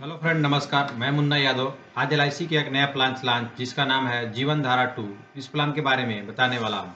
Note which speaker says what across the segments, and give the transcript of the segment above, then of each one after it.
Speaker 1: Hello friend, नमस्कार। मैं मुन्ना यादव आज एलआईसी के एक नया प्लान लॉन्च जिसका नाम है जीवन धारा 2। इस प्लान के बारे में बताने वाला हूँ।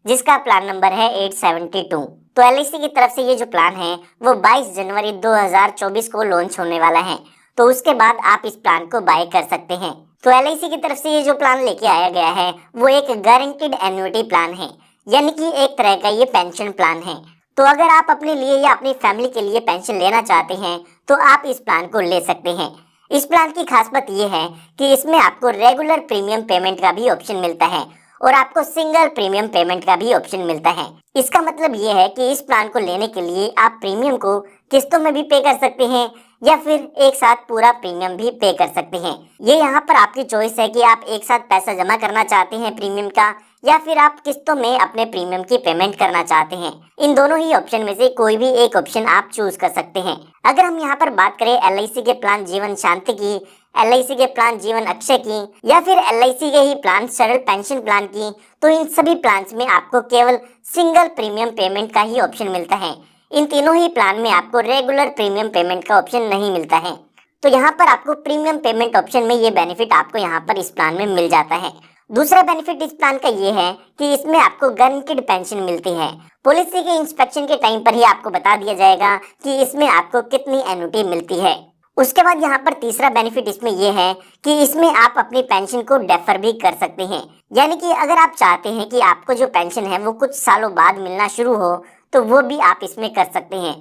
Speaker 2: जिसका प्लान नंबर है 872। तो एलआईसी की तरफ से ये जो प्लान है वो 22 जनवरी 2024 को लॉन्च होने वाला है। तो उसके बाद आप इस प्लान को बाय कर सकते हैं। तो एलआईसी की तरफ से ये जो प्लान लेके आया गया है वो एक गारंटीड एन्युटी प्लान है, यानी कि एक तरह का ये पेंशन प्लान है। तो अगर आप अपने लिए या अपनी फैमिली के लिए पेंशन लेना चाहते हैं तो आप इस प्लान को ले सकते हैं। इस प्लान की खास बात यह है कि इसमें आपको रेगुलर प्रीमियम पेमेंट का भी ऑप्शन मिलता है और आपको सिंगल प्रीमियम पेमेंट का भी ऑप्शन मिलता है। इसका मतलब ये है कि इस प्लान को लेने के लिए आप प्रीमियम को किस्तों में भी पे कर सकते हैं या फिर एक साथ पूरा प्रीमियम भी पे कर सकते हैं। ये यहाँ पर आपकी चॉइस है कि आप एक साथ पैसा जमा करना चाहते हैं प्रीमियम का या फिर आप किस्तों में अपने प्रीमियम की पेमेंट करना चाहते हैं। इन दोनों ही ऑप्शन में से कोई भी एक ऑप्शन आप चूज कर सकते हैं। अगर हम यहाँ पर बात करें एलआईसी के प्लान जीवन शांति की, एलआईसी के प्लान जीवन अक्षय की या फिर एलआईसी के ही प्लान सरल पेंशन प्लान की, तो इन सभी प्लान्स में आपको केवल सिंगल प्रीमियम पेमेंट का ही ऑप्शन मिलता है। इन तीनों ही प्लान में आपको रेगुलर प्रीमियम पेमेंट का ऑप्शन नहीं मिलता है। तो यहाँ पर आपको प्रीमियम पेमेंट ऑप्शन में ये बेनिफिट आपको यहाँ पर इस प्लान में मिल जाता है। दूसरा बेनिफिट इस प्लान का ये है कि इसमें आपको गारंटीड पेंशन मिलती है। पॉलिसी के इंस्पेक्शन के टाइम पर ही आपको बता दिया जाएगा कि इसमें आपको कितनी एन्युटी मिलती है। उसके बाद यहाँ पर तीसरा बेनिफिट इसमें यह है कि इसमें आप अपनी पेंशन को डेफर भी कर सकते हैं, यानी कि अगर आप चाहते हैं कि आपको जो पेंशन है वो कुछ सालों बाद मिलना शुरू हो तो वो भी आप इसमें कर सकते हैं।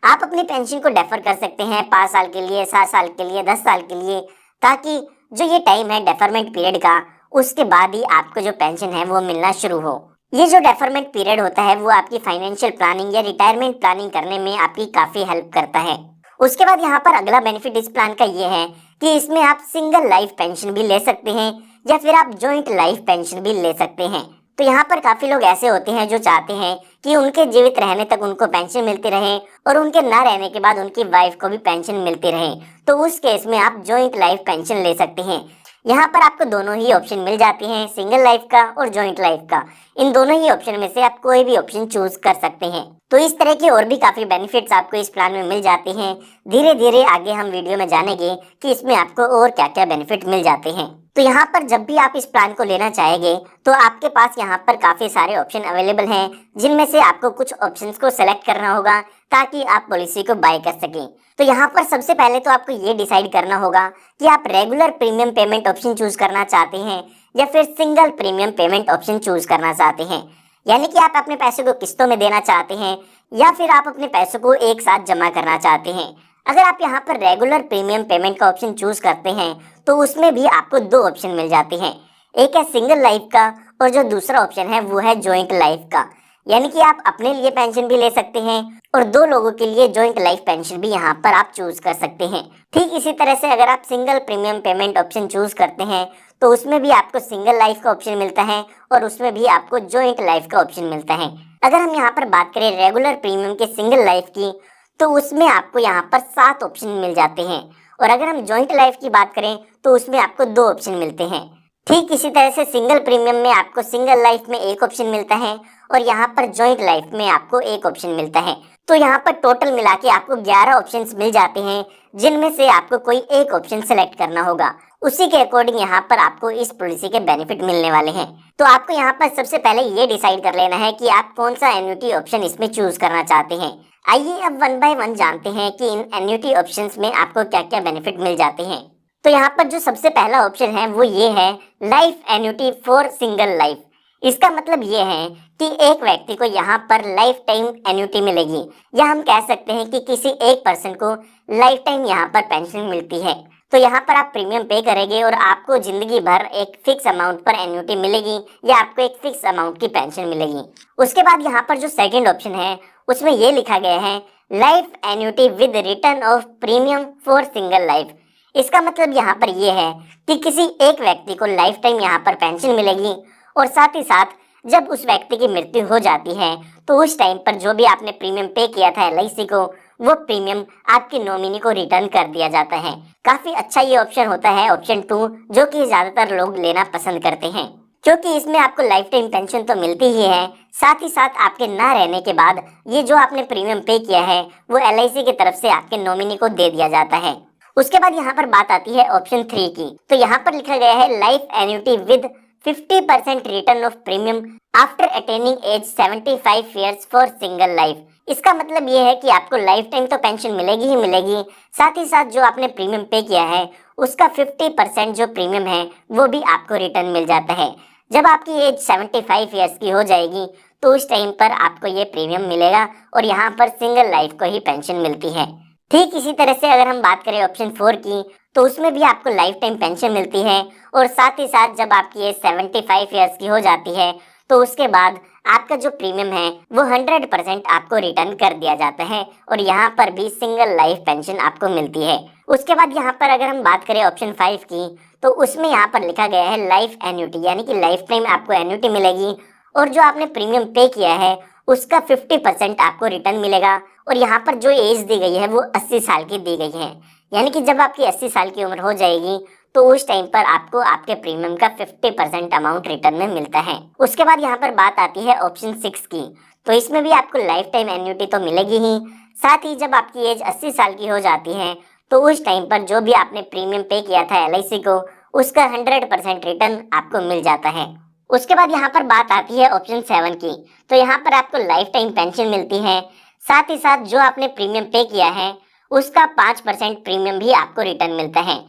Speaker 2: आप अपनी पेंशन को डेफर कर सकते हैं 5 साल के लिए, 7 साल के लिए, 10 साल के लिए, ताकि जो ये टाइम है डेफरमेंट पीरियड का उसके बाद ही आपको जो पेंशन है वो मिलना शुरू हो। ये जो डेफरमेंट पीरियड होता है वो आपकी फाइनेंशियल प्लानिंग या रिटायरमेंट प्लानिंग करने में आपकी काफी हेल्प करता है। उसके बाद यहाँ पर अगला बेनिफिट इस प्लान का ये है कि इसमें आप सिंगल लाइफ पेंशन भी ले सकते हैं या फिर आप जॉइंट लाइफ पेंशन भी ले सकते हैं। तो यहाँ पर काफी लोग ऐसे होते हैं जो चाहते हैं कि उनके जीवित रहने तक उनको पेंशन मिलती रहे और उनके ना रहने के बाद उनकी वाइफ को भी पेंशन मिलती रहे। तो उस केस में आप जॉइंट लाइफ पेंशन ले सकते हैं। यहाँ पर आपको दोनों ही ऑप्शन मिल जाते हैं, सिंगल लाइफ का और जॉइंट लाइफ का। इन दोनों ही ऑप्शन में से आप कोई भी ऑप्शन चूज कर सकते हैं। तो इस तरह के और भी काफी बेनिफिट्स आपको इस प्लान में मिल जाते हैं। धीरे धीरे आगे हम वीडियो में जानेंगे कि इसमें आपको और क्या क्या बेनिफिट मिल जाते हैं। तो यहाँ पर जब भी आप इस प्लान को लेना चाहेंगे तो आपके पास यहाँ पर काफी सारे ऑप्शन अवेलेबल हैं, जिनमें से आपको कुछ ऑप्शंस को सेलेक्ट करना होगा ताकि आप पॉलिसी को बाय कर सकें। तो यहाँ पर सबसे पहले तो आपको ये डिसाइड करना होगा कि आप regular premium payment option choose करना चाहते हैं या फिर single premium payment option choose करना चाहते हैं, यानी कि आप अपने पैसे को किस्तों में देना चाहते हैं या फिर आप अपने पैसों को एक साथ जमा करना चाहते हैं। अगर आप यहाँ पर रेगुलर प्रीमियम पेमेंट का ऑप्शन चूज करते हैं तो उसमें भी आपको 2 ऑप्शन मिल जाते हैं। एक है सिंगल लाइफ का और जो दूसरा ऑप्शन है वो है जॉइंट लाइफ का, यानी कि आप अपने लिए पेंशन भी ले सकते हैं और 2 लोगों के लिए जॉइंट लाइफ पेंशन भी यहाँ पर आप चूज कर सकते हैं। ठीक इसी तरह से अगर आप single premium payment option choose करते हैं तो उसमें भी आपको सिंगल लाइफ का ऑप्शन मिलता है और उसमें भी आपको जॉइंट लाइफ का ऑप्शन मिलता है। अगर हम यहाँ पर बात करें रेगुलर प्रीमियम के सिंगल लाइफ की, तो उसमें आपको यहाँ पर 7 ऑप्शन मिल जाते हैं और अगर हम जॉइंट लाइफ की बात करें तो उसमें आपको 2 ऑप्शन मिलते हैं। ठीक इसी तरह से सिंगल प्रीमियम में आपको सिंगल लाइफ में 1 ऑप्शन मिलता है और यहाँ पर जॉइंट लाइफ में आपको 1 ऑप्शन मिलता है। तो यहाँ पर टोटल मिला के आपको 11 ऑप्शंस मिल जाते हैं, जिनमें से आपको कोई एक ऑप्शन सेलेक्ट करना होगा। उसी के अकॉर्डिंग यहाँ पर आपको इस पॉलिसी के बेनिफिट मिलने वाले हैं। तो आपको यहाँ पर सबसे पहले ये डिसाइड कर लेना है कि आप कौन सा एन्युटी ऑप्शन इसमें चूज करना चाहते हैं। आइए अब 1 बाय 1 जानते हैं कि इन एन्युटी ऑप्शंस में आपको क्या क्या बेनिफिट मिल जाते हैं। तो यहाँ पर जो सबसे पहला ऑप्शन है वो ये है life annuity for single life. इसका मतलब ये है कि एक व्यक्ति को यहाँ पर लाइफ टाइम एन्युटी मिलेगी, या हम कह सकते हैं कि किसी एक पर्सन को लाइफ टाइम यहाँ पर पेंशन मिलती है। तो यहाँ पर आप प्रीमियम पे करेंगे और आपको जिंदगी भर एक फिक्स अमाउंट पर एन्युटी मिलेगी या आपको एक फिक्स अमाउंट की पेंशन मिलेगी। उसके बाद यहाँ पर जो सेकंड ऑप्शन है उसमें ये लिखा गया है life annuity with return of premium for single life. इसका मतलब यहाँ पर ये है कि किसी एक व्यक्ति को लाइफ टाइम यहाँ पर पेंशन मिलेगी और साथ ही साथ जब उस व्यक्ति की मृत्यु हो जाती है तो उस टाइम पर जो भी आपने प्रीमियम पे किया था एलआईसी को, वो प्रीमियम आपकी नॉमिनी को रिटर्न कर दिया जाता है। काफी अच्छा ये ऑप्शन होता है ऑप्शन 2, जो कि ज्यादातर लोग लेना पसंद करते हैं। क्योंकि इसमें आपको लाइफ टाइम पेंशन तो मिलती ही है, साथ ही साथ आपके ना रहने के बाद ये जो आपने प्रीमियम पे किया है वो एलआईसी की तरफ से आपके नॉमिनी को दे दिया जाता है। उसके बाद यहाँ पर बात आती है ऑप्शन 3 की। तो यहाँ पर लिखा गया है life annuity with 50% return of premium after attaining age 75 years for single life. इसका मतलब ये है कि आपको लाइफ टाइम तो पेंशन मिलेगी ही मिलेगी, साथ ही साथ जो आपने प्रीमियम पे किया है उसका 50% जो प्रीमियम है वो भी आपको रिटर्न मिल जाता है। जब आपकी एज 75 ईयर्स की हो जाएगी तो उस टाइम पर आपको ये प्रीमियम मिलेगा और यहाँ पर सिंगल लाइफ को ही पेंशन मिलती है। ठीक इसी तरह से अगर हम बात करें ऑप्शन 4 की, तो उसमें भी आपको लाइफ टाइम पेंशन मिलती है और साथ ही साथ जब आपकी एज 75 ईयर्स की हो जाती है तो उसके बाद आपका जो प्रीमियम है वो 100% आपको रिटर्न कर दिया जाता है और यहाँ पर भी सिंगल लाइफ पेंशन आपको मिलती है। उसके बाद यहाँ पर अगर हम बात करें ऑप्शन 5 की, तो उसमें यहाँ पर लिखा गया है लाइफ एन्युटी, यानी कि लाइफ टाइम आपको एन्युटी मिलेगी और जो आपने प्रीमियम पे किया है उसका 50% आपको रिटर्न मिलेगा और यहाँ पर जो एज दी गई है वो 80 साल की दी गई है, यानी कि जब आपकी 80 साल की उम्र हो जाएगी तो उस टाइम पर आपको आपके प्रीमियम का 50% अमाउंट रिटर्न में मिलता है। उसके बाद यहाँ पर बात आती है ऑप्शन 6 की। तो इसमें भी आपको लाइफ टाइम एन्युटी तो मिलेगी ही, साथ ही जब आपकी एज 80 साल की हो जाती है तो उस टाइम पर जो भी आपने प्रीमियम पे किया था एलआईसी को उसका 100% रिटर्न आपको मिल जाता है। उसके बाद यहाँ पर बात आती है ऑप्शन 7 की। तो यहाँ पर आपको लाइफ टाइम पेंशन मिलती है, साथ ही साथ जो आपने प्रीमियम पे किया है उसका 5% प्रीमियम भी आपको रिटर्न मिलता है।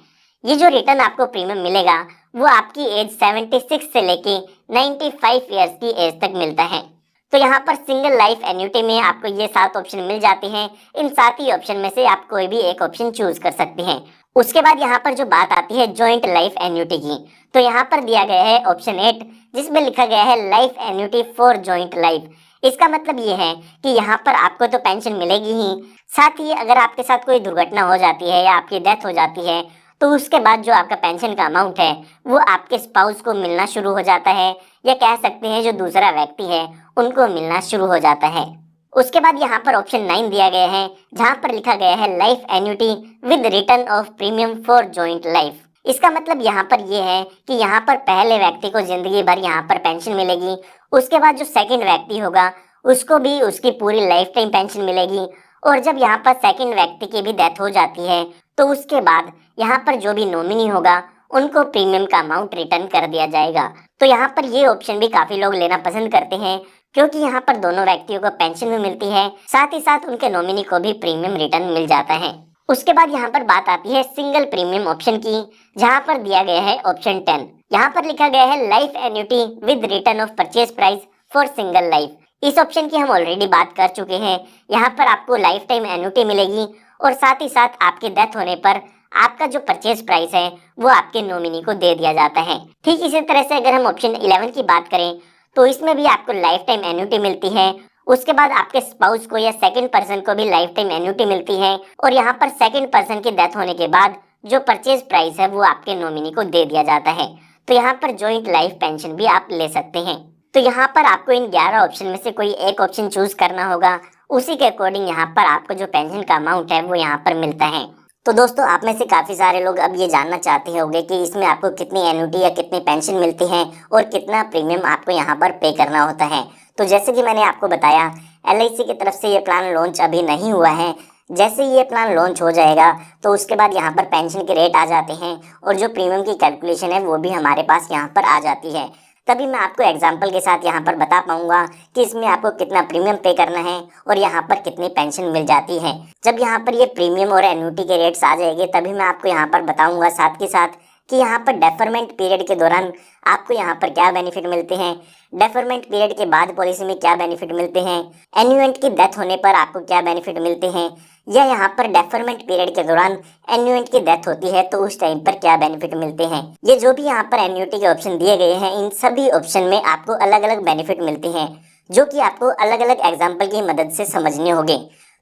Speaker 2: ये जो रिटर्न आपको प्रीमियम मिलेगा वो आपकी एज 76 से लेके 95 ईयर्स की एज तक मिलता है। तो यहाँ पर सिंगल लाइफ एन्युटी में आपको ये 7 ऑप्शन मिल जाते हैं। इन 7 ही ऑप्शन में से आप कोई भी एक ऑप्शन चूज कर सकते हैं। उसके बाद यहाँ पर जो बात आती है जॉइंट लाइफ एन्युटी की, तो यहाँ पर दिया गया है ऑप्शन 8 जिसमें लिखा गया है life annuity for joint life. इसका मतलब ये है कि यहाँ पर आपको तो पेंशन मिलेगी ही, साथ ही अगर आपके साथ कोई दुर्घटना हो जाती है या आपकी डेथ हो जाती है तो उसके बाद जो आपका पेंशन का अमाउंट है वो आपके स्पाउस को मिलना शुरू हो जाता है, या कह सकते हैं जो दूसरा व्यक्ति है उनको मिलना शुरू हो जाता है। उसके बाद यहाँ पर ऑप्शन 9 दिया गया है जहाँ पर लिखा गया है life annuity with return of premium for joint life. इसका मतलब यहाँ पर ये है कि यहाँ पर पहले व्यक्ति को जिंदगी भर यहाँ पर पेंशन मिलेगी, उसके बाद जो सेकंड व्यक्ति होगा उसको भी उसकी पूरी लाइफ टाइम पेंशन मिलेगी, और जब यहाँ पर सेकंड व्यक्ति की भी डेथ हो जाती है तो उसके बाद यहाँ पर जो भी नॉमिनी होगा उनको प्रीमियम का अमाउंट रिटर्न कर दिया जाएगा। तो यहाँ पर ये ऑप्शन भी काफी लोग लेना पसंद करते हैं क्योंकि यहाँ पर दोनों व्यक्तियों को पेंशन भी मिलती है, साथ ही साथ उनके नॉमिनी को भी प्रीमियम रिटर्न मिल जाता है। उसके बाद यहाँ पर बात आती है सिंगल प्रीमियम ऑप्शन की, जहाँ पर दिया गया है ऑप्शन 10। यहाँ पर लिखा गया है life annuity with return of purchase price for single life. इस ऑप्शन की हम ऑलरेडी बात कर चुके हैं। यहाँ पर आपको लाइफ टाइम एन्युटी मिलेगी और साथ ही साथ आपकी डेथ होने पर आपका जो परचेज प्राइस है वो आपके नॉमिनी को दे दिया जाता है। ठीक इसी तरह से अगर हम ऑप्शन 11 की बात करें तो इसमें भी आपको लाइफ टाइम एन्युटी मिलती है। उसके बाद आपके स्पाउस को या सेकंड पर्सन को भी लाइफ टाइम एन्युटी मिलती है और यहाँ पर सेकंड पर्सन की डेथ होने के बाद जो परचेज प्राइस है वो आपके नॉमिनी को दे दिया जाता है। तो यहाँ पर जॉइंट लाइफ पेंशन भी आप ले सकते हैं। तो यहाँ पर आपको इन 11 ऑप्शन में से कोई एक ऑप्शन चूज करना होगा, उसी के अकॉर्डिंग यहाँ पर आपको जो पेंशन का अमाउंट है वो यहाँ पर मिलता है। तो दोस्तों आप में से काफ़ी सारे लोग अब ये जानना चाहते होंगे कि इसमें आपको कितनी एन्युटी या कितनी पेंशन मिलती है और कितना प्रीमियम आपको यहाँ पर पे करना होता है। तो जैसे कि मैंने आपको बताया एलआईसी की तरफ से ये प्लान लॉन्च अभी नहीं हुआ है। जैसे ये प्लान लॉन्च हो जाएगा तो उसके बाद यहाँ पर पेंशन के रेट आ जाते हैं और जो प्रीमियम की कैलकुलेशन है वो भी हमारे पास यहाँ पर आ जाती है। तभी मैं आपको एग्जाम्पल के साथ यहाँ पर बता पाऊंगा कि इसमें आपको कितना प्रीमियम पे करना है और यहाँ पर कितनी पेंशन मिल जाती है। जब यहाँ पर ये प्रीमियम और एन्युटी के रेट्स आ जाएंगे तभी मैं आपको यहाँ पर बताऊंगा साथ के साथ कि यहाँ पर डेफरमेंट पीरियड के दौरान आपको यहाँ पर क्या बेनिफिट मिलते हैं, डेफरमेंट पीरियड के बाद पॉलिसी में क्या बेनिफिट मिलते हैं, एन्युएंट की डेथ होने पर आपको क्या बेनिफिट मिलते हैं, या यहाँ पर डेफरमेंट पीरियड के दौरान एन्युएंट की डेथ होती है तो उस टाइम पर क्या बेनिफिट मिलते हैं। ये जो भी यहाँ पर एन्युटी के ऑप्शन दिए गए हैं इन सभी ऑप्शन में आपको अलग अलग बेनिफिट मिलते हैं जो कि आपको अलग अलग एग्जाम्पल की मदद से समझने होंगे।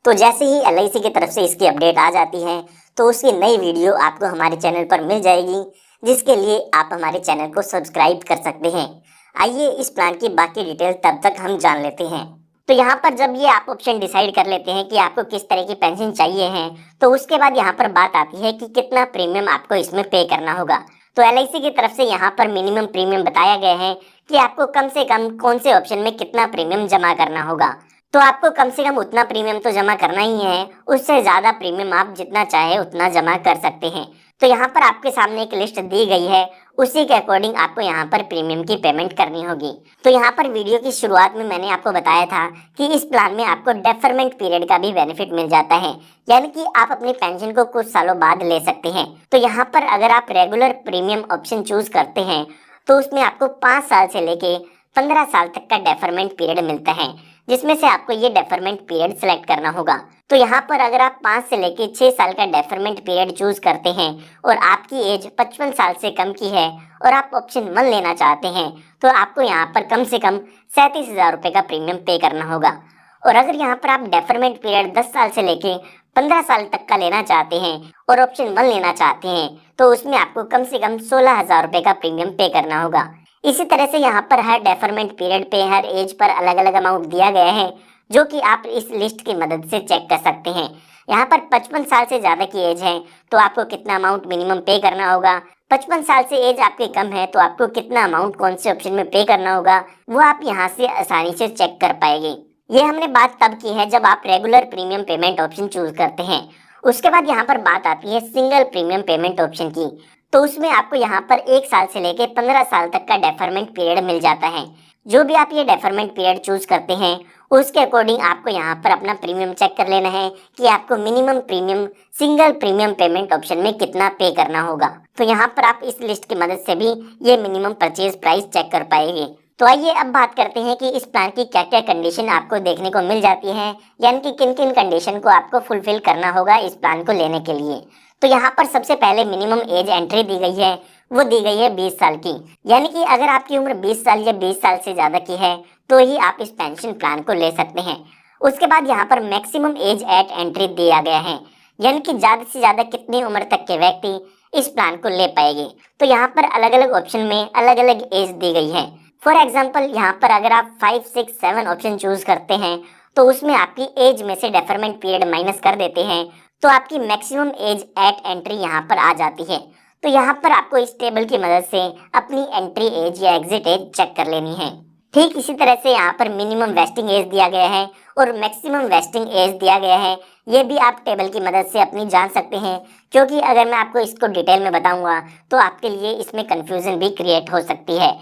Speaker 2: तो जैसे ही एलआईसी की तरफ से इसकी अपडेट आ जाती है तो उसकी नई वीडियो आपको हमारे चैनल पर मिल जाएगी, जिसके लिए आप हमारे चैनल को सब्सक्राइब कर सकते हैं। आइए इस प्लान की बाकी डिटेल तब तक हम जान लेते हैं। तो यहाँ पर जब ये आप ऑप्शन डिसाइड कर लेते हैं कि आपको किस तरह की पेंशन चाहिए है तो उसके बाद यहाँ पर बात आती है कि कितना प्रीमियम आपको इसमें पे करना होगा। तो LIC की तरफ से यहाँ पर मिनिमम प्रीमियम बताया गया है कि आपको कम से कम कौन से ऑप्शन में कितना प्रीमियम जमा करना होगा। तो आपको कम से कम उतना प्रीमियम तो जमा करना ही है, उससे ज्यादा प्रीमियम आप जितना चाहे उतना जमा कर सकते हैं। तो यहाँ पर आपके सामने एक लिस्ट दी गई है, उसी के अकॉर्डिंग आपको यहाँ पर प्रीमियम की पेमेंट करनी होगी। तो यहाँ पर वीडियो की शुरुआत में मैंने आपको बताया था कि इस प्लान में आपको डेफरमेंट पीरियड का भी बेनिफिट मिल जाता है, यानी कि आप अपनी पेंशन को कुछ सालों बाद ले सकते हैं। तो यहाँ पर अगर आप रेगुलर प्रीमियम ऑप्शन चूज करते हैं तो उसमें आपको 5 साल से लेके 15 साल तक का डेफरमेंट पीरियड मिलता है, जिसमें से आपको ये डेफरमेंट पीरियड सिलेक्ट करना होगा। तो यहाँ पर अगर आप 5 से लेके 6 साल का डेफरमेंट पीरियड चूज करते हैं और आपकी एज 55 साल से कम की है और आप ऑप्शन 1 लेना चाहते हैं, तो आपको यहाँ पर कम से कम 37,000 रुपये का प्रीमियम पे करना होगा। और अगर यहाँ पर आप डेफरमेंट पीरियड 10 साल से लेके 15 साल तक का लेना चाहते हैं और ऑप्शन 1 लेना चाहते हैं, तो उसमें आपको कम से कम 16,000 रुपये का प्रीमियम पे करना होगा। इसी तरह से यहाँ पर हर डेफरमेंट पीरियड पे हर एज पर अलग अलग अमाउंट दिया गया है, जो कि आप इस लिस्ट की मदद से चेक कर सकते हैं। यहाँ पर 55 साल से ज्यादा की एज है तो आपको कितना अमाउंट मिनिमम पे करना होगा, 55 साल से एज आपकी कम है तो आपको कितना अमाउंट कौन से ऑप्शन में पे करना होगा, वो आप यहाँ से आसानी से चेक कर पाएंगे। ये हमने बात तब की है जब आप regular premium payment option choose करते हैं। उसके बाद यहाँ पर बात आती है सिंगल प्रीमियम पेमेंट ऑप्शन की। तो उसमें आपको यहाँ पर 1 साल से लेके 15 साल तक का डेफरमेंट पीरियड मिल जाता है। जो भी आप ये डेफरमेंट पीरियड चूज करते हैं उसके अकॉर्डिंग आपको यहाँ पर अपना प्रीमियम चेक कर लेना है कि आपको minimum premium single premium payment option में कितना पे करना होगा। तो यहाँ पर आप इस लिस्ट की मदद से भी ये मिनिमम परचेज प्राइस चेक कर पाएंगे। तो आइए अब बात करते हैं कि इस प्लान की क्या क्या कंडीशन आपको देखने को मिल जाती है, यानी कि किन किन कंडीशन को आपको फुलफिल करना होगा इस प्लान को लेने के लिए। तो यहाँ पर सबसे पहले मिनिमम एज एंट्री दी गई है, वो दी गई है 20 साल की, यानी कि अगर आपकी उम्र 20 साल या 20 साल से ज्यादा की है तो ही आप इस पेंशन प्लान को ले सकते हैं। उसके बाद यहाँ पर मैक्सिमम एज एट एंट्री दिया गया है, यानी कि ज्यादा से ज्यादा कितनी उम्र तक के व्यक्ति इस प्लान को ले पाएंगे। तो यहाँ पर अलग अलग ऑप्शन में अलग अलग एज दी गई है। फॉर एग्जाम्पल यहाँ पर अगर आप 5, 6, 7 ऑप्शन चूज करते हैं तो उसमें आपकी एज में से डेफरमेंट पीरियड माइनस कर देते हैं, तो आपकी मैक्सिमम एज एट एंट्री यहाँ पर आ जाती है। तो यहाँ पर आपको इस टेबल की मदद से अपनी एंट्री एज या एग्जिट एज चेक कर लेनी है। ठीक इसी तरह से यहाँ पर मिनिमम वेस्टिंग एज दिया गया है और मैक्सिमम वेस्टिंग एज दिया गया है। ये भी आप टेबल की मदद से अपनी जान सकते हैं, क्योंकि अगर मैं आपको इसको डिटेल में बताऊंगा तो आपके लिए इसमें कंफ्यूजन भी क्रिएट हो सकती है।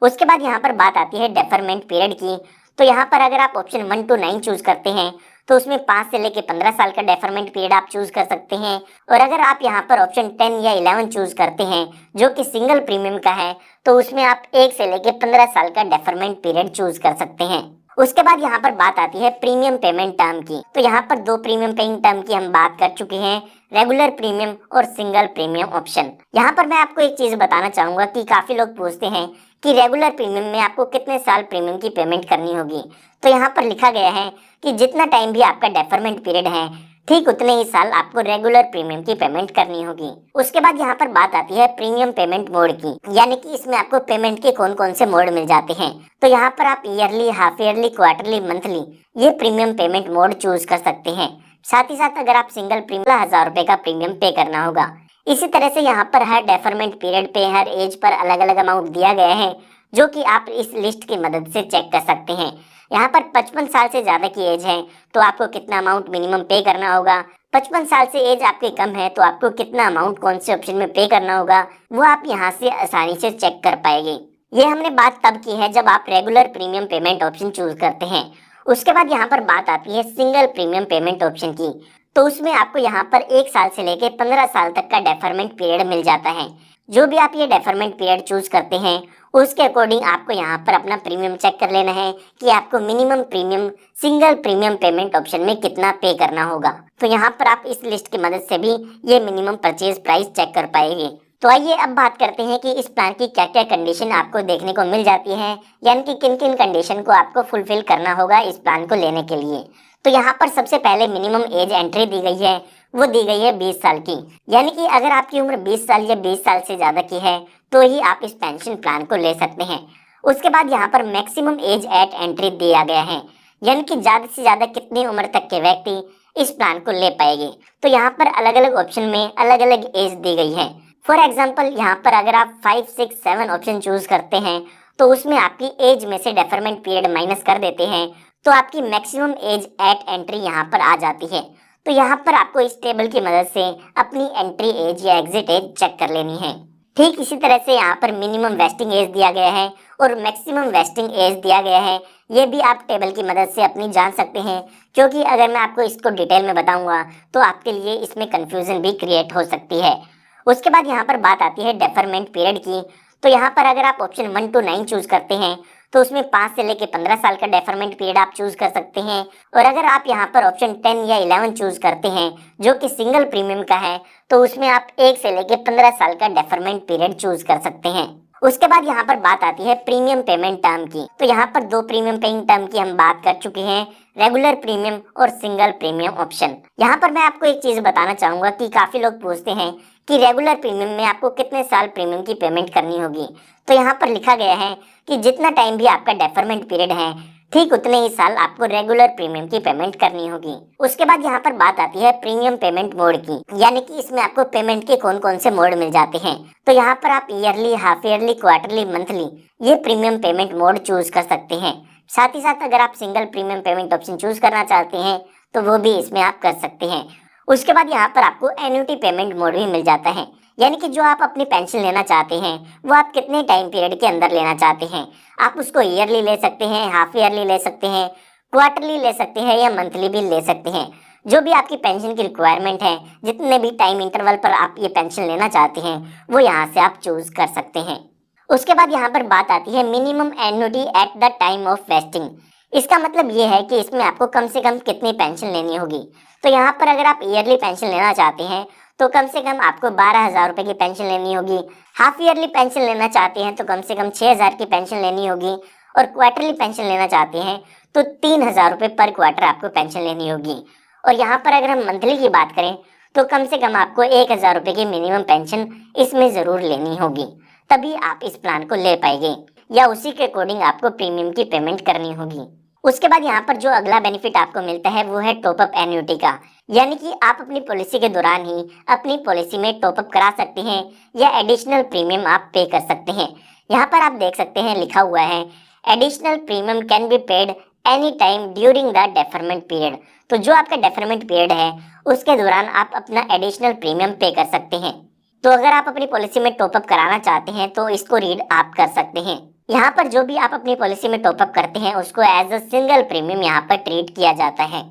Speaker 2: उसके बाद यहाँ पर बात आती है डेफरमेंट पीरियड की। तो यहाँ पर अगर आप ऑप्शन 1 to 9 चूज करते हैं तो उसमें 5 से लेके 15 साल का डेफरमेंट पीरियड आप चूज कर सकते हैं। और अगर आप यहाँ पर ऑप्शन 10 या 11 चूज करते हैं जो कि सिंगल प्रीमियम का है, तो उसमें आप 1 से लेके 15 साल का डेफरमेंट पीरियड चूज कर सकते हैं। उसके बाद यहाँ पर बात आती है प्रीमियम पेमेंट टर्म की। तो यहाँ पर 2 प्रीमियम पेइंग टर्म की हम बात कर चुके हैं, रेगुलर प्रीमियम और सिंगल प्रीमियम ऑप्शन। यहाँ पर मैं आपको एक चीज बताना चाहूंगा कि काफी लोग पूछते हैं कि रेगुलर प्रीमियम में आपको कितने साल प्रीमियम की पेमेंट करनी होगी। तो यहाँ पर लिखा गया है कि जितना टाइम भी आपका डेफरमेंट पीरियड है, ठीक उतने ही साल आपको रेगुलर प्रीमियम की पेमेंट करनी होगी। उसके बाद यहाँ पर बात आती है प्रीमियम पेमेंट मोड की, यानी कि इसमें आपको पेमेंट के कौन कौन से मोड मिल जाते हैं। तो यहाँ पर आप yearly, half yearly, quarterly, monthly ये प्रीमियम पेमेंट मोड चूज कर सकते हैं। साथ ही साथ अगर आप सिंगल प्रीमियम 1000 रुपए का प्रीमियम पे करना होगा। इसी तरह से यहाँ पर हर डेफरमेंट पीरियड पे हर एज पर अलग अलग अमाउंट दिया गया है, जो कि आप इस लिस्ट की मदद से चेक कर सकते हैं। यहाँ पर 55 साल से ज्यादा की एज है तो आपको कितना अमाउंट मिनिमम पे करना होगा, 55 साल से एज आपकी कम है तो आपको कितना अमाउंट कौन से ऑप्शन में पे करना होगा, वो आप यहाँ से आसानी से चेक कर पाएंगे। ये हमने बात तब की है जब आप regular premium payment option choose करते हैं। उसके बाद यहाँ पर बात आती है सिंगल प्रीमियम पेमेंट ऑप्शन की। तो उसमें आपको यहाँ पर 1 साल से लेके 15 साल तक का डेफरमेंट पीरियड मिल जाता है। जो भी आप ये डेफरमेंट पीरियड चूज करते हैं उसके अकॉर्डिंग आपको यहाँ पर अपना प्रीमियम चेक कर लेना है कि आपको minimum premium single premium payment option में कितना पे करना होगा। तो यहाँ पर आप इस लिस्ट की मदद से भी ये मिनिमम परचेज प्राइस चेक कर पाएंगे। तो आइए अब बात करते हैं कि इस प्लान की क्या क्या कंडीशन आपको देखने को मिल जाती है, यानी कि किन किन कंडीशन को आपको फुलफिल करना होगा इस प्लान को लेने के लिए। तो यहाँ पर सबसे पहले मिनिमम एज एंट्री दी गई है, वो दी गई है 20 साल की, यानी कि अगर आपकी उम्र 20 साल या 20 साल से ज्यादा की है तो ही आप इस पेंशन प्लान को ले सकते हैं। उसके बाद यहाँ पर मैक्सिमम एज एट एंट्री दिया गया है, यानी कि ज्यादा से ज्यादा कितनी उम्र तक के व्यक्ति इस प्लान को ले पाएंगे। तो यहाँ पर अलग अलग ऑप्शन में अलग अलग एज दी गई है। फॉर एग्जाम्पल यहाँ पर अगर आप 5, 6, 7 ऑप्शन चूज करते हैं तो उसमें आपकी एज में से डेफरमेंट पीरियड माइनस कर देते हैं, तो आपकी मैक्सिमम एज एट एंट्री यहाँ पर आ जाती है। तो यहाँ पर आपको इस टेबल की मदद से अपनी एंट्री एज या एग्जिट एज चेक कर लेनी है। ठीक इसी तरह से यहाँ पर मिनिमम वेस्टिंग एज दिया गया है और मैक्सिमम वेस्टिंग एज दिया गया है। ये भी आप टेबल की मदद से अपनी जान सकते हैं, क्योंकि अगर मैं आपको इसको डिटेल में बताऊंगा तो आपके लिए इसमें कंफ्यूजन भी क्रिएट हो सकती है। उसके बाद यहाँ पर बात आती है डेफरमेंट पीरियड की। तो यहाँ पर अगर आप ऑप्शन 1 to 9 चूज करते हैं तो उसमें 5 से लेके 15 साल का डेफरमेंट पीरियड आप चूज कर सकते हैं। और अगर आप यहाँ पर ऑप्शन 10 या 11 चूज करते हैं जो कि सिंगल प्रीमियम का है, तो उसमें आप 1 से लेके 15 साल का डेफरमेंट पीरियड चूज कर सकते हैं। उसके बाद यहाँ पर बात आती है प्रीमियम पेमेंट टर्म की। तो यहाँ पर 2 प्रीमियम पेइंग टर्म की हम बात कर चुके हैं, रेगुलर प्रीमियम और सिंगल प्रीमियम ऑप्शन। यहाँ पर मैं आपको एक चीज बताना चाहूंगा कि काफी लोग पूछते हैं कि रेगुलर प्रीमियम में आपको कितने साल प्रीमियम की पेमेंट करनी होगी। तो यहाँ पर लिखा गया है कि जितना टाइम भी आपका डेफरमेंट पीरियड है, ठीक उतने ही साल आपको रेगुलर प्रीमियम की पेमेंट करनी होगी। उसके बाद यहाँ पर बात आती है प्रीमियम पेमेंट मोड की, यानी कि इसमें आपको पेमेंट के कौन कौन से मोड मिल जाते हैं। तो यहाँ पर आप yearly, half yearly, quarterly, monthly ये प्रीमियम पेमेंट मोड चूज कर सकते हैं। साथ ही साथ अगर आप single premium payment option choose करना चाहते हैं तो वो भी इसमें आप कर सकते हैं। उसके बाद यहाँ पर आपको एन्युटी पेमेंट मोड भी मिल जाता है, यानी कि जो आप अपनी पेंशन लेना चाहते हैं वो आप कितने टाइम पीरियड के अंदर लेना चाहते हैं। आप उसको ईयरली ले सकते हैं, हाफ ईयरली ले सकते हैं, क्वार्टरली ले सकते हैं या मंथली भी ले सकते हैं। जो भी आपकी पेंशन की रिक्वायरमेंट है, जितने भी टाइम इंटरवल पर आप ये पेंशन लेना चाहते हैं वो यहाँ से आप चूज कर सकते हैं। उसके बाद यहाँ पर बात आती है minimum annuity at the time of wasting. इसका मतलब ये है कि इसमें आपको कम से कम कितनी पेंशन लेनी होगी। तो यहाँ पर अगर आप ईयरली पेंशन लेना चाहते हैं तो कम से कम आपको 12,000 रुपये की पेंशन लेनी होगी। हाफ ईयरली पेंशन लेना चाहते हैं तो कम से कम 6,000 की पेंशन लेनी होगी। और क्वार्टरली पेंशन लेना चाहते हैं तो 3,000 रुपये पर क्वार्टर आपको पेंशन लेनी होगी। और यहाँ पर अगर हम मंथली की बात करें तो कम से कम आपको 1,000 रुपये की मिनिमम पेंशन इसमें ज़रूर लेनी होगी, तभी आप इस प्लान को ले पाएंगे, या उसी के अकॉर्डिंग आपको प्रीमियम की पेमेंट करनी होगी। उसके बाद यहाँ पर जो अगला बेनिफिट आपको मिलता है वो है टॉपअप एन्युटी का, यानी कि आप अपनी पॉलिसी के दौरान ही अपनी पॉलिसी में टॉपअप करा सकते हैं या एडिशनल प्रीमियम आप पे कर सकते हैं। यहाँ पर आप देख सकते हैं लिखा हुआ है additional premium can be paid any time during the deferment period. तो जो आपका डेफरमेंट पीरियड है उसके दौरान आप अपना एडिशनल प्रीमियम पे कर सकते हैं। तो अगर आप अपनी पॉलिसी में टॉपअप कराना चाहते हैं तो इसको रीड आप कर सकते हैं। यहाँ पर जो भी आप अपनी पॉलिसी में टॉपअप करते हैं उसको एज अ सिंगल प्रीमियम यहाँ पर ट्रीट किया जाता है,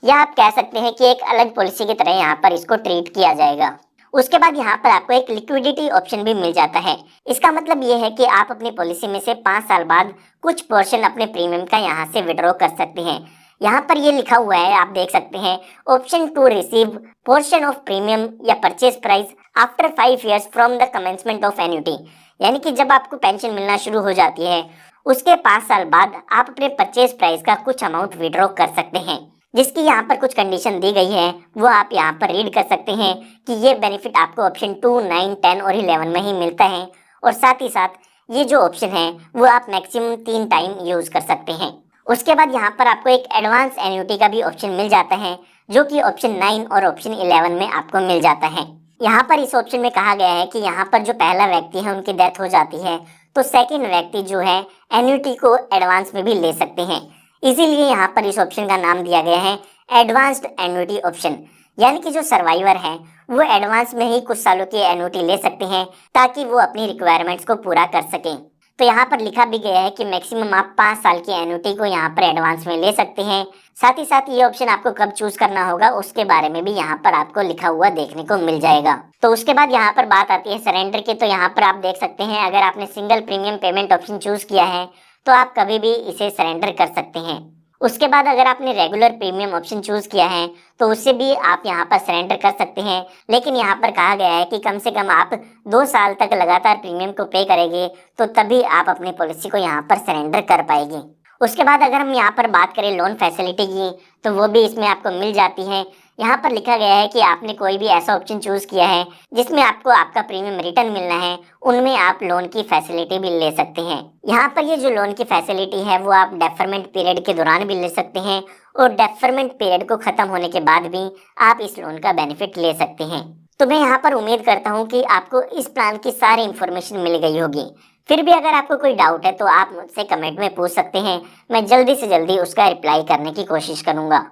Speaker 2: या आप कह सकते हैं कि एक अलग पॉलिसी की तरह यहाँ पर इसको ट्रीट किया जाएगा। उसके बाद यहाँ पर आपको एक लिक्विडिटी ऑप्शन भी मिल जाता है। इसका मतलब ये है कि आप अपनी पॉलिसी में से 5 साल बाद कुछ पोर्शन अपने प्रीमियम का यहाँ से विड्रॉ कर सकते हैं। यहाँ पर ये लिखा हुआ है, आप देख सकते हैं, option to receive portion of premium या purchase price after 5 years from the commencement of annuity. यानी कि जब आपको पेंशन मिलना शुरू हो जाती है उसके 5 साल बाद आप अपने परचेज प्राइस का कुछ अमाउंट विड्रॉ कर सकते हैं, जिसकी यहाँ पर कुछ कंडीशन दी गई है वो आप यहाँ पर रीड कर सकते हैं कि ये बेनिफिट आपको ऑप्शन 2, 9, 10 और 11 में ही मिलता है। और साथ ही साथ ये जो ऑप्शन है वो आप मैक्सिमम 3 टाइम यूज कर सकते हैं। उसके बाद यहाँ पर आपको एक एडवांस एन्युटी का भी ऑप्शन मिल जाता है, जो कि ऑप्शन 9 और ऑप्शन 11 में आपको मिल जाता है। यहाँ पर इस ऑप्शन में कहा गया है कि यहाँ पर जो पहला व्यक्ति है उनकी डेथ हो जाती है तो सेकंड व्यक्ति जो है एन्युटी को एडवांस में भी ले सकते हैं, इसीलिए यहाँ पर इस ऑप्शन का नाम दिया गया है एडवांस्ड एन्युटी ऑप्शन। यानी कि जो सर्वाइवर है वो एडवांस में ही कुछ सालों की एन्युटी ले सकते हैं ताकि वो अपनी रिक्वायरमेंट्स को पूरा कर सकें। तो यहाँ पर लिखा भी गया है कि मैक्सिमम आप 5 साल की एन्युटी को यहाँ पर एडवांस में ले सकते हैं। साथ ही साथ ये ऑप्शन आपको कब चूज करना होगा उसके बारे में भी यहाँ पर आपको लिखा हुआ देखने को मिल जाएगा। तो उसके बाद यहाँ पर बात आती है सरेंडर की। तो यहाँ पर आप देख सकते हैं अगर आपने single premium payment option choose किया है तो आप कभी भी इसे सरेंडर कर सकते हैं। उसके बाद अगर आपने रेगुलर प्रीमियम ऑप्शन चूज किया है तो उससे भी आप यहाँ पर सरेंडर कर सकते हैं, लेकिन यहाँ पर कहा गया है कि कम से कम आप 2 साल तक लगातार प्रीमियम को पे करेंगे तो तभी आप अपनी पॉलिसी को यहाँ पर सरेंडर कर पाएंगे। उसके बाद अगर हम यहाँ पर बात करें लोन फैसिलिटी की तो वो भी इसमें आपको मिल जाती है। यहाँ पर लिखा गया है कि आपने कोई भी ऐसा ऑप्शन चूज किया है जिसमें आपको आपका प्रीमियम रिटर्न मिलना है, उनमें आप लोन की फैसिलिटी भी ले सकते हैं। यहाँ पर ये जो लोन की फैसिलिटी है वो आप डेफरमेंट पीरियड के दौरान भी ले सकते हैं और डेफरमेंट पीरियड को खत्म होने के बाद भी आप इस लोन का बेनिफिट ले सकते हैं। तो मैं यहाँ पर उम्मीद करता हूँ कि आपको इस प्लान की सारी इन्फॉर्मेशन मिल गई होगी। फिर भी अगर आपको कोई डाउट है तो आप मुझसे कमेंट में पूछ सकते हैं, मैं जल्दी से जल्दी उसका रिप्लाई करने की कोशिश करूँगा।